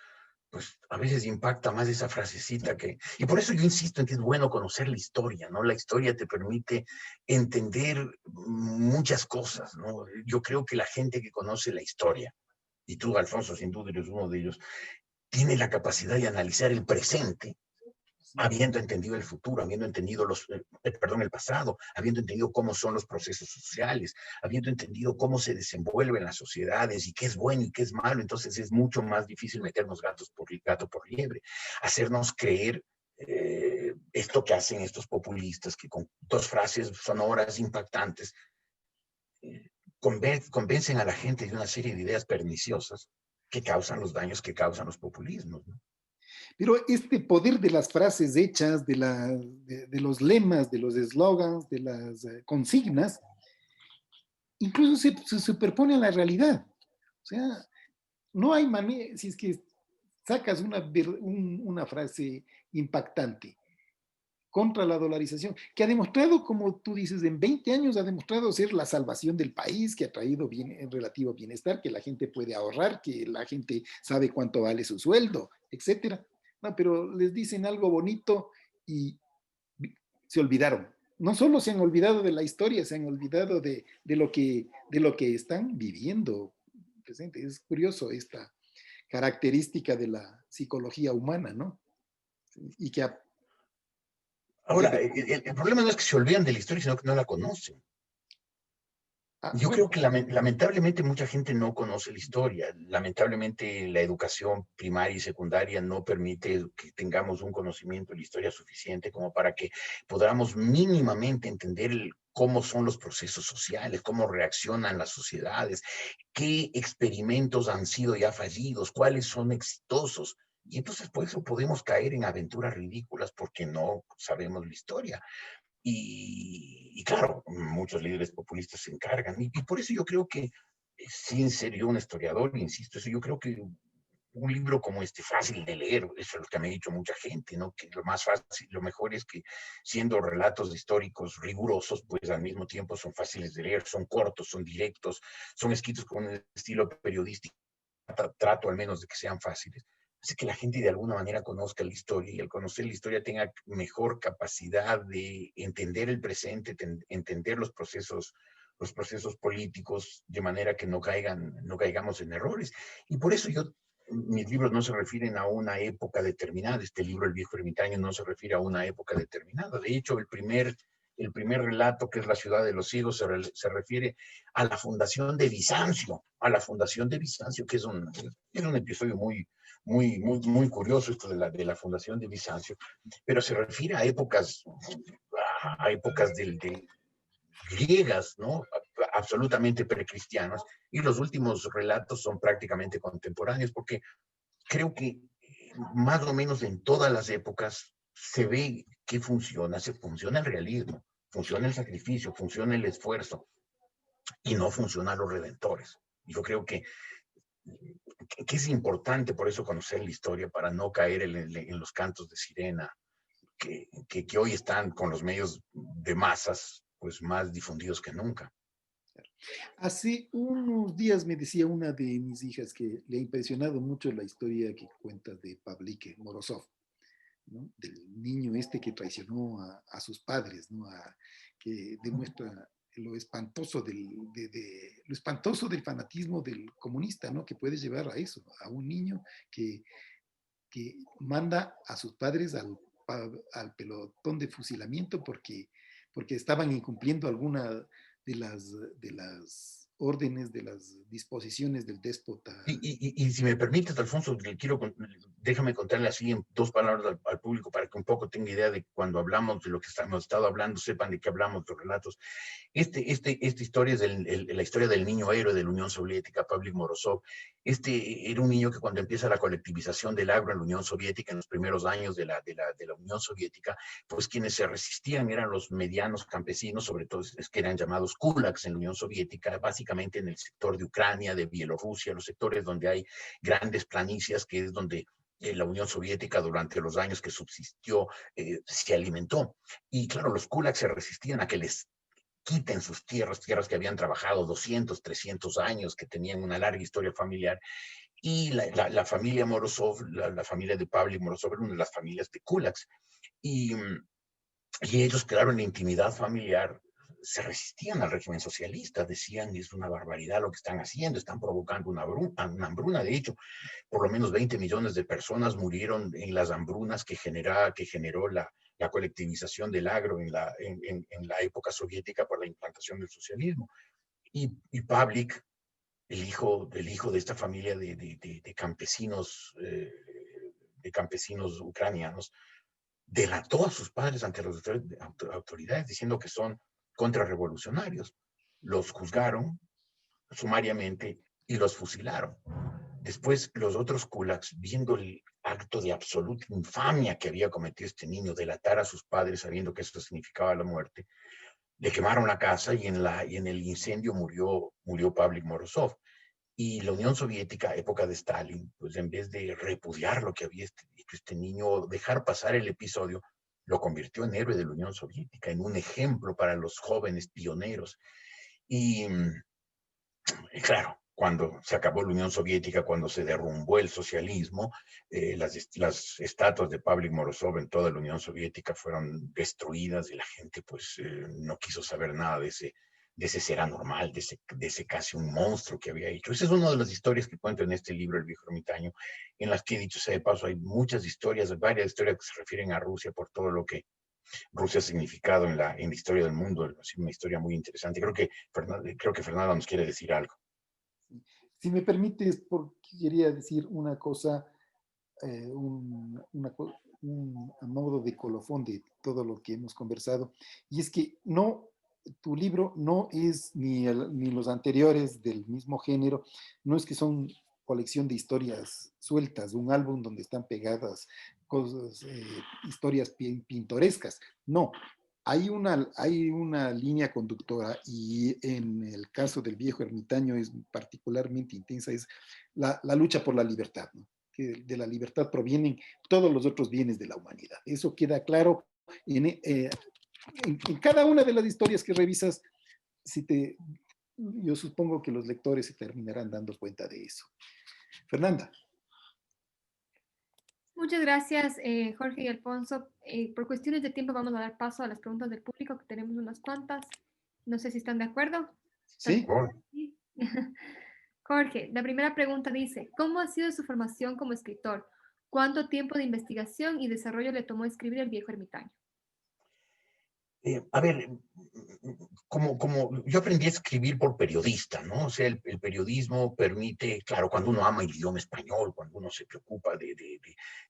pues a veces impacta más esa frasecita que... Y por eso yo insisto en que es bueno conocer la historia, ¿no? La historia te permite entender muchas cosas, ¿no? Yo creo que la gente que conoce la historia, y tú, Alfonso, sin duda eres uno de ellos, tiene la capacidad de analizar el presente habiendo entendido el futuro, habiendo entendido el pasado, habiendo entendido cómo son los procesos sociales, habiendo entendido cómo se desenvuelven las sociedades y qué es bueno y qué es malo, entonces es mucho más difícil meternos gato por liebre, hacernos creer esto que hacen estos populistas, que con dos frases sonoras impactantes convencen a la gente de una serie de ideas perniciosas que causan los daños que causan los populismos, ¿no? Pero este poder de las frases hechas, de los lemas, de los eslogans, de las consignas, incluso se superpone a la realidad. O sea, no hay manera, si es que sacas una frase impactante contra la dolarización, que ha demostrado, como tú dices, en 20 años ha demostrado ser la salvación del país, que ha traído relativo bienestar, que la gente puede ahorrar, que la gente sabe cuánto vale su sueldo, etcétera. No, pero les dicen algo bonito y se olvidaron. No solo se han olvidado de la historia, se han olvidado de lo que están viviendo presente. Es curioso esta característica de la psicología humana, ¿no? Y que Ahora, el problema no es que se olviden de la historia, sino que no la conocen. Yo bueno, creo que lamentablemente mucha gente no conoce la historia. Lamentablemente la educación primaria y secundaria no permite que tengamos un conocimiento de la historia suficiente como para que podamos mínimamente entender cómo son los procesos sociales, cómo reaccionan las sociedades, qué experimentos han sido ya fallidos, cuáles son exitosos. Y entonces por eso podemos caer en aventuras ridículas porque no sabemos la historia. Y claro, muchos líderes populistas se encargan. Y por eso yo creo que, sin ser yo un historiador, insisto, eso yo creo que un libro como este, fácil de leer, eso es lo que me ha dicho mucha gente, ¿no? Que lo más fácil, lo mejor es que siendo relatos históricos rigurosos, pues al mismo tiempo son fáciles de leer, son cortos, son directos, son escritos con un estilo periodístico, trato al menos de que sean fáciles. Hace que la gente de alguna manera conozca la historia y al conocer la historia tenga mejor capacidad de entender el presente, entender los procesos políticos de manera que no caigamos en errores. Y por eso mis libros no se refieren a una época determinada. Este libro, El viejo ermitaño, no se refiere a una época determinada. De hecho, el primer relato, que es La ciudad de los ciegos, se refiere a la fundación de Bizancio, que es un episodio muy curioso, esto de la fundación de Bizancio, pero se refiere a épocas griegas, ¿no? Absolutamente precristianas, y los últimos relatos son prácticamente contemporáneos, porque creo que más o menos en todas las épocas se ve que funciona el realismo, funciona el sacrificio, funciona el esfuerzo, y no funcionan los redentores. Yo creo que es importante por eso conocer la historia para no caer en los cantos de sirena que hoy están con los medios de masas pues más difundidos que nunca. hace unos días me decía una de mis hijas que le ha impresionado mucho la historia que cuenta de Pavlik Morozov, ¿no? Del niño este que traicionó a sus padres, ¿no? Que demuestra lo espantoso lo espantoso del fanatismo del comunista, ¿no? Que puede llevar a eso, a un niño que manda a sus padres al pelotón de fusilamiento porque estaban incumpliendo alguna de las órdenes, de las disposiciones del déspota. Y si me permites, Alfonso, déjame contarle así en dos palabras al público para que un poco tenga idea de cuando hablamos de lo que hemos estado hablando, sepan de qué hablamos, los relatos. Esta historia es la historia del niño héroe de la Unión Soviética, Pavlik Morozov. Este era un niño que cuando empieza la colectivización del agro en la Unión Soviética, en los primeros años de la Unión Soviética, pues quienes se resistían eran los medianos campesinos, sobre todo es que eran llamados kulaks en la Unión Soviética, básicamente en el sector de Ucrania, de Bielorrusia, los sectores donde hay grandes planicies, que es donde la Unión Soviética durante los años que subsistió se alimentó. Y claro, los kulaks se resistían a que les quiten sus tierras que habían trabajado 200, 300 años, que tenían una larga historia familiar. Y la familia Morozov, la familia de Pavlik Morozov, era una de las familias de kulaks. Y ellos, claro, en la intimidad familiar, se resistían al régimen socialista, decían, es una barbaridad lo que están haciendo, están provocando una hambruna. De hecho, por lo menos 20 millones de personas murieron en las hambrunas que generó la colectivización del agro en la época soviética por la implantación del socialismo. Y Pavlik, el hijo de esta familia de campesinos ucranianos, delató a sus padres ante las autoridades diciendo que son contrarrevolucionarios. Los juzgaron sumariamente y los fusilaron. Después, los otros kulaks, viendo el acto de absoluta infamia que había cometido este niño, delatar a sus padres sabiendo que eso significaba la muerte, le quemaron la casa y en el incendio murió Pavlik Morozov. Y la Unión Soviética, época de Stalin, pues en vez de repudiar lo que había hecho este niño, dejar pasar el episodio, lo convirtió en héroe de la Unión Soviética, en un ejemplo para los jóvenes pioneros. Y claro, cuando se acabó la Unión Soviética, cuando se derrumbó el socialismo, las estatuas de Pavlik Morozov en toda la Unión Soviética fueron destruidas y la gente pues no quiso saber nada de ese ser anormal, de ese casi un monstruo que había hecho. Esa es una de las historias que cuento en este libro, El viejo ermitaño, en las que, dicho sea de paso, hay muchas historias, varias historias que se refieren a Rusia por todo lo que Rusia ha significado en la historia del mundo. Es una historia muy interesante. Creo que Fernanda nos quiere decir algo. Si me permites, porque quería decir una cosa, a modo de colofón de todo lo que hemos conversado, y es que no, tu libro no es ni los anteriores del mismo género, no es que son colección de historias sueltas, un álbum donde están pegadas cosas, historias pintorescas, no. Hay una línea conductora y en el caso del viejo ermitaño es particularmente intensa, es la lucha por la libertad, ¿no? Que de la libertad provienen todos los otros bienes de la humanidad. Eso queda claro en cada una de las historias que revisas. Yo supongo que los lectores se terminarán dando cuenta de eso. Fernanda. Muchas gracias, Jorge y Alfonso. Por cuestiones de tiempo vamos a dar paso a las preguntas del público, que tenemos unas cuantas. No sé si están de acuerdo. Sí. ¿Sí? Jorge, la primera pregunta dice, ¿cómo ha sido su formación como escritor? ¿Cuánto tiempo de investigación y desarrollo le tomó escribir El viejo ermitaño? A ver, como yo aprendí a escribir por periodista, ¿no? O sea, el periodismo permite, claro, cuando uno ama el idioma español, cuando uno se preocupa de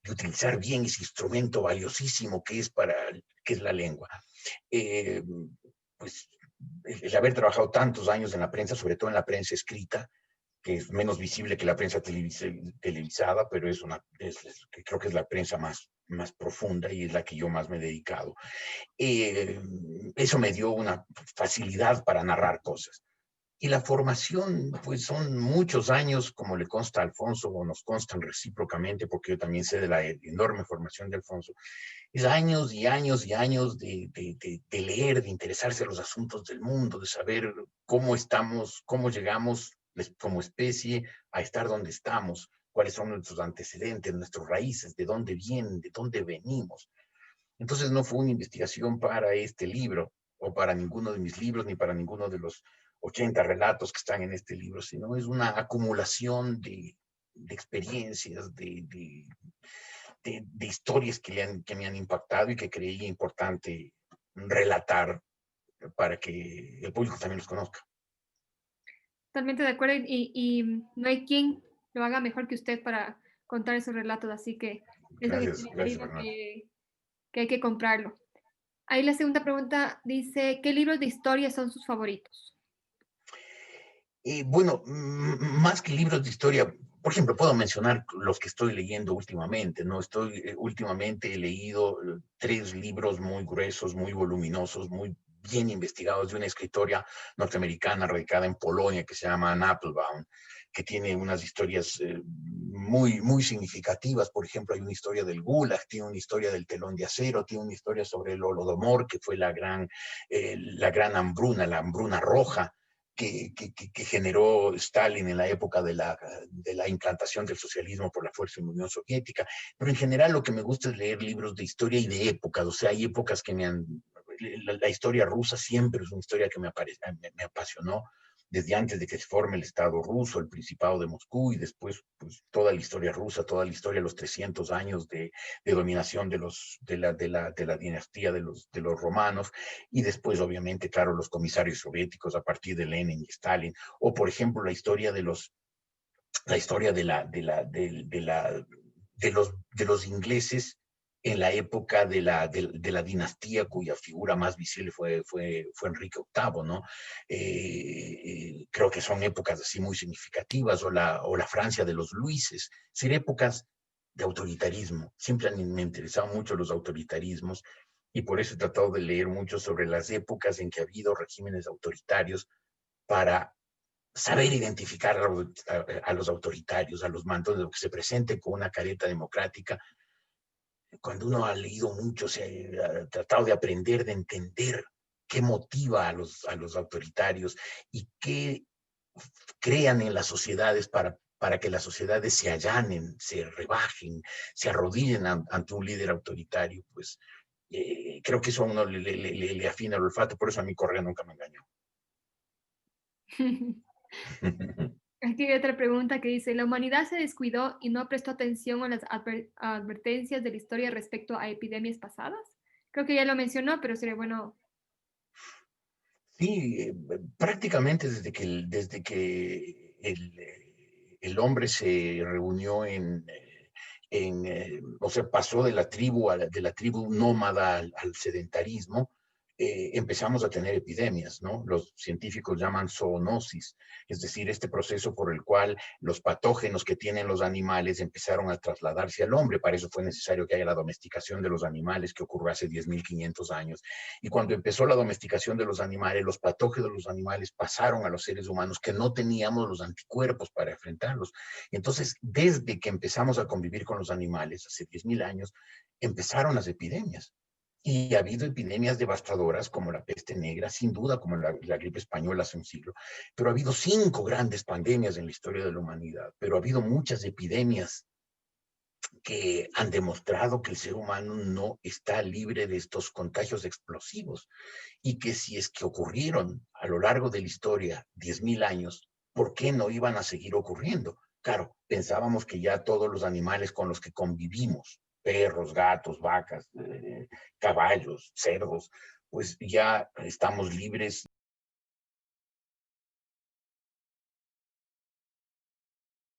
utilizar bien ese instrumento valiosísimo que es la lengua, eh, pues el haber trabajado tantos años en la prensa, sobre todo en la prensa escrita, que es menos visible que la prensa televisada, pero creo que es la prensa más profunda y es la que yo más me he dedicado. Eso me dio una facilidad para narrar cosas. Y la formación, pues son muchos años, como le consta a Alfonso, o nos constan recíprocamente, porque yo también sé de la enorme formación de Alfonso, es años y años y años de leer, de interesarse en los asuntos del mundo, de saber cómo estamos, cómo llegamos como especie a estar donde estamos, cuáles son nuestros antecedentes, nuestras raíces, de dónde vienen, de dónde venimos. Entonces no fue una investigación para este libro, o para ninguno de mis libros, ni para ninguno de los 80 relatos que están en este libro, sino es una acumulación de experiencias, de historias que me han impactado y que creí importante relatar para que el público también los conozca. Totalmente de acuerdo y no hay quien lo haga mejor que usted para contar esos relatos, así que es un Gracias, excelente gracias, libro Fernando. que hay que comprarlo. Ahí la segunda pregunta dice, ¿qué libros de historia son sus favoritos? Bueno, más que libros de historia, por ejemplo, puedo mencionar los que estoy leyendo últimamente, ¿no? Últimamente he leído 3 libros muy gruesos, muy voluminosos, muy bien investigados de una escritora norteamericana radicada en Polonia que se llama Anne Applebaum, que tiene unas historias muy significativas. Por ejemplo, hay una historia del Gulag, tiene una historia del telón de acero, tiene una historia sobre el Holodomor, que fue la gran hambruna, la hambruna roja, que generó Stalin en la época de la implantación del socialismo por la fuerza en la Unión Soviética. Pero en general lo que me gusta es leer libros de historia y de épocas. O sea, hay épocas que la historia rusa siempre es una historia que me apasionó desde antes de que se forme el Estado ruso, el Principado de Moscú, y después pues, toda la historia rusa, toda la historia de los 300 años de dominación de la dinastía de los romanos, y después, obviamente, claro, los comisarios soviéticos a partir de Lenin y Stalin, o por ejemplo, la historia de los ingleses en la época de la dinastía cuya figura más visible fue Enrique VIII, ¿no? Creo que son épocas así muy significativas, o la Francia de los Luises, son épocas de autoritarismo. Siempre me han interesado mucho los autoritarismos, Y por eso he tratado de leer mucho sobre las épocas en que ha habido regímenes autoritarios para saber identificar a los autoritarios, a los mandos, de lo que se presente con una careta democrática. Cuando uno ha leído mucho, se ha tratado de aprender, de entender qué motiva a los autoritarios y qué crean en las sociedades para que las sociedades se allanen, se rebajen, se arrodillen ante un líder autoritario, pues creo que eso a uno le afina el olfato, por eso a mí Correa nunca me engañó. Aquí hay otra pregunta que dice, ¿la humanidad se descuidó y no prestó atención a las advertencias de la historia respecto a epidemias pasadas? Creo que ya lo mencionó, pero sería bueno. Sí, prácticamente desde que el hombre se reunió o sea, pasó de la tribu, de la tribu nómada al sedentarismo, empezamos a tener epidemias, ¿no? Los científicos llaman zoonosis, es decir, este proceso por el cual los patógenos que tienen los animales empezaron a trasladarse al hombre. Para eso fue necesario que haya la domesticación de los animales que ocurrió hace 10.500 años. Y cuando empezó la domesticación de los animales, los patógenos de los animales pasaron a los seres humanos que no teníamos los anticuerpos para enfrentarlos. Entonces, desde que empezamos a convivir con los animales, hace 10.000 años, empezaron las epidemias. Y ha habido epidemias devastadoras como la peste negra, sin duda, como la gripe española hace un siglo, pero ha habido 5 grandes pandemias en la historia de la humanidad, pero ha habido muchas epidemias que han demostrado que el ser humano no está libre de estos contagios explosivos y que si es que ocurrieron a lo largo de la historia 10.000 años, ¿por qué no iban a seguir ocurriendo? Claro, pensábamos que ya todos los animales con los que convivimos, perros, gatos, vacas, caballos, cerdos, pues ya estamos libres